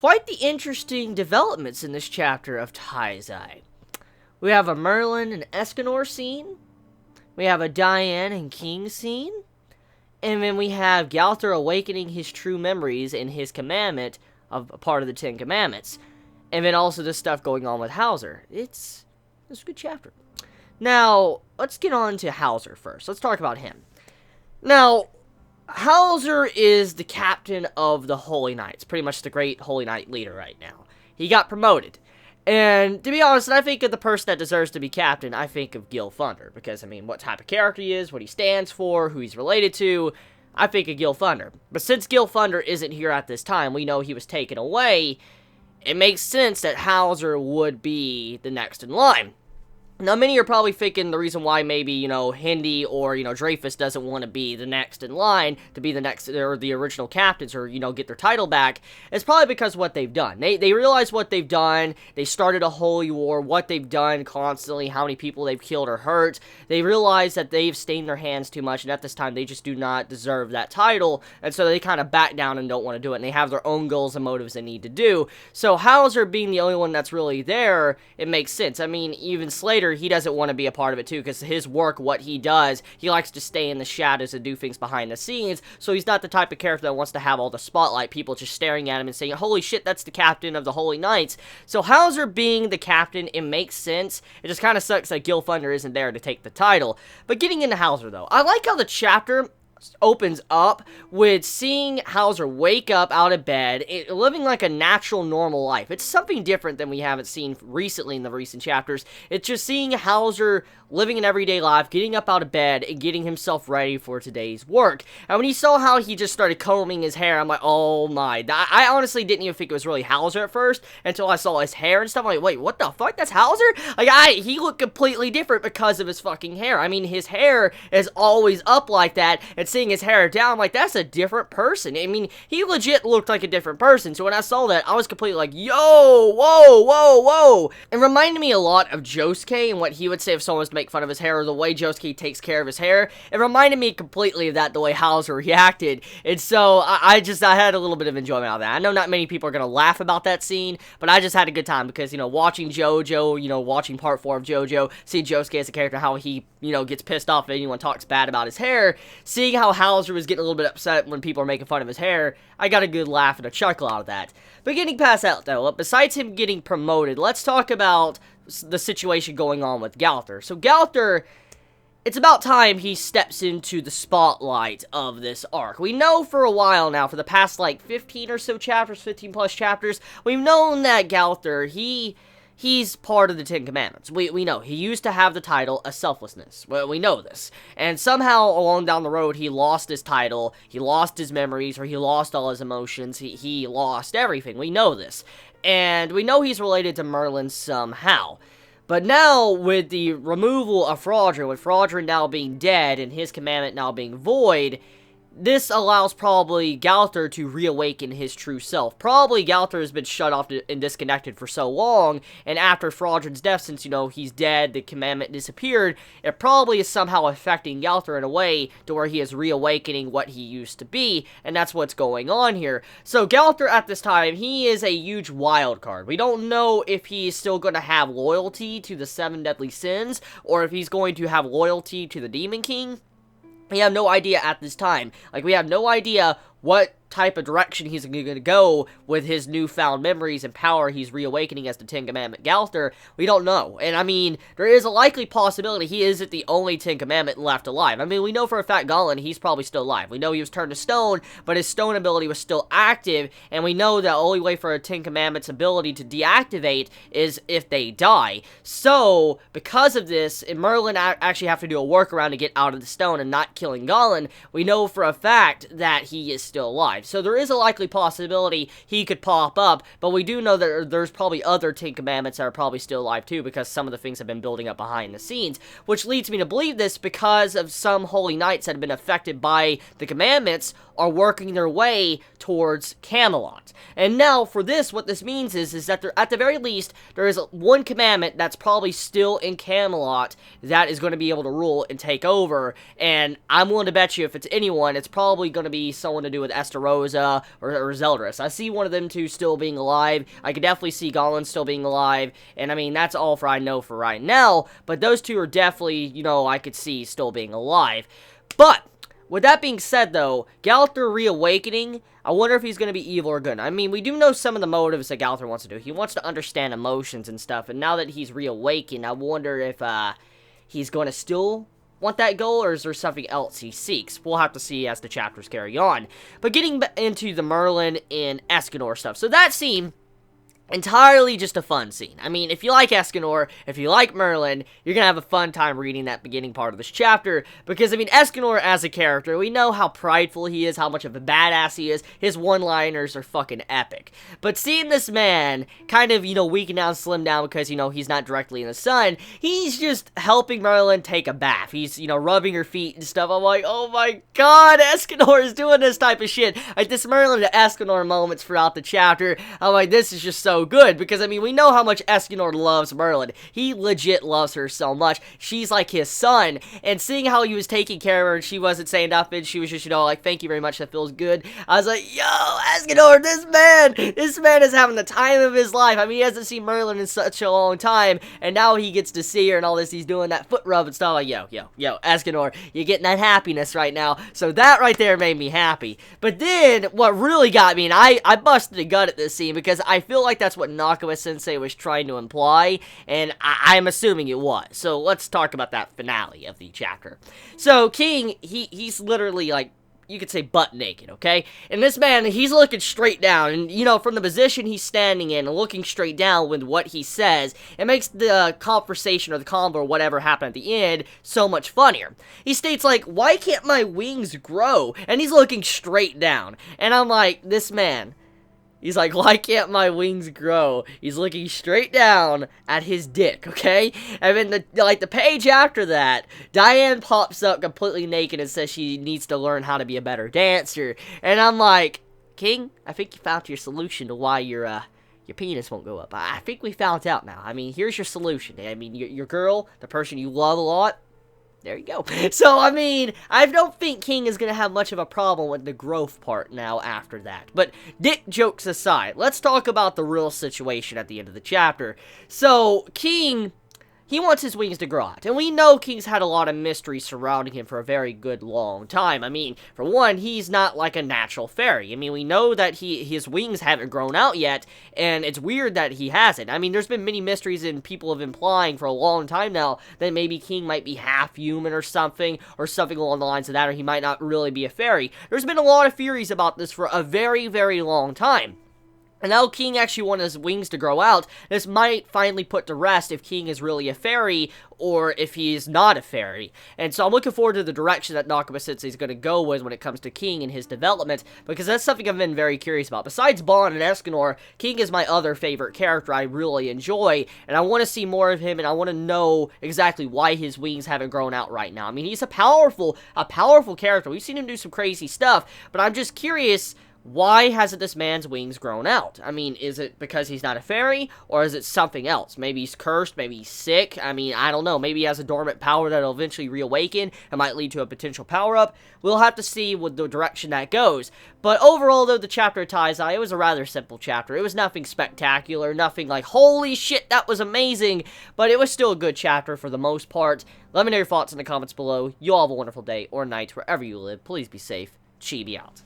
Quite the interesting developments in this chapter of Taizai. We have a Merlin and Escanor scene, we have a Diane and King scene, and then we have Galter awakening his true memories in his commandment of a part of the Ten Commandments. And then also this stuff going on with Hauser. It's a good chapter. Now, let's get on to Hauser first. Let's talk about him. Now, Hauser is the captain of the Holy Knights. Pretty much the great Holy Knight leader right now. He got promoted. And to be honest, when I think of the person that deserves to be captain, I think of Gil Thunder. Because, I mean, what type of character he is, what he stands for, who he's related to, I think of Gil Thunder. But since Gil Thunder isn't here at this time, we know he was taken away, it makes sense that Hauser would be the next in line. Now, many are probably thinking the reason why maybe, Hindi or, Dreyfus doesn't want to be the next in line to be the next, or the original captains, or, get their title back, is probably because of what they've done. They realize what they've done, they started a holy war, what they've done constantly, how many people they've killed or hurt. They realize that they've stained their hands too much, and at this time, they just do not deserve that title, and so they kind of back down and don't want to do it, and they have their own goals and motives they need to do. So, Hauser being the only one that's really there, it makes sense. I mean, even Slater, he doesn't want to be a part of it too, because his work, what he does, he likes to stay in the shadows and do things behind the scenes, so he's not the type of character that wants to have all the spotlight, people just staring at him and saying, holy shit, that's the captain of the Holy Knights. So Hauser being the captain, it makes sense. It just kind of sucks that Gil Thunder isn't there to take the title. But getting into Hauser, though, I like how the chapter opens up with seeing Hauser wake up out of bed, living like a natural, normal life. It's something different than we haven't seen recently in the recent chapters. It's just seeing Hauser living an everyday life, getting up out of bed, and getting himself ready for today's work. And when you saw how he just started combing his hair, I'm like, oh my. I honestly didn't even think it was really Hauser at first, until I saw his hair and stuff. I'm like, wait, what the fuck? That's Hauser? Like, he looked completely different because of his fucking hair. I mean, his hair is always up like that, and seeing his hair down, I'm like, that's a different person. I mean, he legit looked like a different person. So when I saw that, I was completely like, yo, whoa, whoa, whoa. It reminded me a lot of Josuke and what he would say if someone was to make fun of his hair, or the way Josuke takes care of his hair. It reminded me completely of that, the way Hauser reacted. And so I had a little bit of enjoyment out of that. I know not many people are going to laugh about that scene, but I just had a good time because, watching JoJo, watching part 4 of JoJo, seeing Josuke as a character, how he, gets pissed off if anyone talks bad about his hair, seeing how Hauser was getting a little bit upset when people are making fun of his hair, I got a good laugh and a chuckle out of that. But getting past that, though, besides him getting promoted, let's talk about the situation going on with Galter. So Galter, it's about time he steps into the spotlight of this arc. We know for a while now, for the past, 15 or so chapters, 15 plus chapters, we've known that Galter, he's part of the Ten Commandments. We know. He used to have the title of Selflessness. Well, we know this. And somehow, along down the road, he lost his title, he lost his memories, or he lost all his emotions, he lost everything. We know this. And we know he's related to Merlin somehow. But now, with the removal of Fraudrin, with Fraudrin now being dead, and his commandment now being void, this allows probably Galter to reawaken his true self. Probably Galter has been shut off and disconnected for so long, and after Fraudrin's death, since, he's dead, the commandment disappeared, it probably is somehow affecting Galter in a way to where he is reawakening what he used to be, and that's what's going on here. So Galter at this time, he is a huge wild card. We don't know if he's still going to have loyalty to the 7 deadly sins, or if he's going to have loyalty to the Demon King. We have no idea at this time. We have no idea what type of direction he's going to go with his newfound memories and power he's reawakening as the Ten Commandment Galter. We don't know. And I mean, there is a likely possibility he isn't the only Ten Commandment left alive. I mean, we know for a fact Gollin, he's probably still alive. We know he was turned to stone, but his stone ability was still active, and we know the only way for a Ten Commandment's ability to deactivate is if they die. So, because of this, and Merlin actually have to do a workaround to get out of the stone and not killing Gollin, we know for a fact that he is still alive. So there is a likely possibility he could pop up, but we do know that there's probably other Ten Commandments that are probably still alive too, because some of the things have been building up behind the scenes, which leads me to believe this because of some Holy Knights that have been affected by the Commandments are working their way towards Camelot. And now, for this, what this means is that there, at the very least, there is one commandment that's probably still in Camelot that is going to be able to rule and take over, and I'm willing to bet you if it's anyone, it's probably going to be someone to do do with Estarossa or Zeldris. I see one of them two still being alive. I could definitely see Gollin still being alive, and I mean, that's all I know for right now, but those two are definitely, you know, I could see still being alive. But with that being said, though, Gowther reawakening, I wonder if he's going to be evil or good. I mean, we do know some of the motives that Gowther wants to do. He wants to understand emotions and stuff, and now that he's reawakened, I wonder if he's going to still want that goal, or is there something else he seeks? We'll have to see as the chapters carry on. But getting into the Merlin and Escanor stuff. So that scene, entirely just a fun scene. I mean, if you like Escanor, if you like Merlin, you're gonna have a fun time reading that beginning part of this chapter, because, I mean, Escanor as a character, we know how prideful he is, how much of a badass he is. His one-liners are fucking epic. But seeing this man kind of, you know, weaken down, slim down, because, you know, he's not directly in the sun, he's just helping Merlin take a bath. He's, you know, rubbing her feet and stuff. I'm like, oh my god, Escanor is doing this type of shit. Like, this Merlin to Escanor moments throughout the chapter, I'm like, this is just so good, because, I mean, we know how much Escanor loves Merlin. He legit loves her so much. She's like his son, and seeing how he was taking care of her, and she wasn't saying nothing, she was just, you know, like, thank you very much, that feels good. I was like, yo, Escanor, this man is having the time of his life. I mean, he hasn't seen Merlin in such a long time, and now he gets to see her and all this. He's doing that foot rub and stuff. Like, yo, Escanor, you're getting that happiness right now. So that right there made me happy. But then, what really got me, and I busted a gut at this scene, because I feel like that's what Nakaba-sensei was trying to imply, and I'm assuming it was. So let's talk about that finale of the chapter. So King, he's literally, like, you could say butt naked, okay? And this man, he's looking straight down, and, you know, from the position he's standing in and looking straight down with what he says, it makes the conversation or the convo or whatever happened at the end so much funnier. He states, like, why can't my wings grow? And he's looking straight down. And I'm like, this man, he's like, why can't my wings grow? He's looking straight down at his dick, okay? And then, the page after that, Diane pops up completely naked and says she needs to learn how to be a better dancer. And I'm like, King, I think you found your solution to why your penis won't go up. I think we found out now. I mean, here's your solution. I mean, your girl, the person you love a lot, there you go. So, I mean, I don't think King is going to have much of a problem with the growth part now after that. But dick jokes aside, let's talk about the real situation at the end of the chapter. So, King, he wants his wings to grow out. And we know King's had a lot of mystery surrounding him for a very good long time. I mean, for one, he's not like a natural fairy. I mean, we know that his wings haven't grown out yet, and it's weird that he hasn't. I mean, there's been many mysteries and people have implying for a long time now that maybe King might be half human or something along the lines of that, or he might not really be a fairy. There's been a lot of theories about this for a very, very long time. And now King actually wanted his wings to grow out. This might finally put to rest if King is really a fairy or if he's not a fairy. And so I'm looking forward to the direction that Nakaba-sensei is going to go with when it comes to King and his development, because that's something I've been very curious about. Besides Bond and Escanor, King is my other favorite character I really enjoy, and I want to see more of him, and I want to know exactly why his wings haven't grown out right now. I mean, he's a powerful character. We've seen him do some crazy stuff, but I'm just curious, why hasn't this man's wings grown out? I mean, is it because he's not a fairy, or is it something else? Maybe he's cursed, maybe he's sick, I mean, I don't know. Maybe he has a dormant power that'll eventually reawaken and might lead to a potential power-up. We'll have to see with the direction that goes. But overall, though, the chapter of Taizai, it was a rather simple chapter. It was nothing spectacular, nothing like, holy shit, that was amazing, but it was still a good chapter for the most part. Let me know your thoughts in the comments below. You all have a wonderful day or night wherever you live. Please be safe. Chibi out.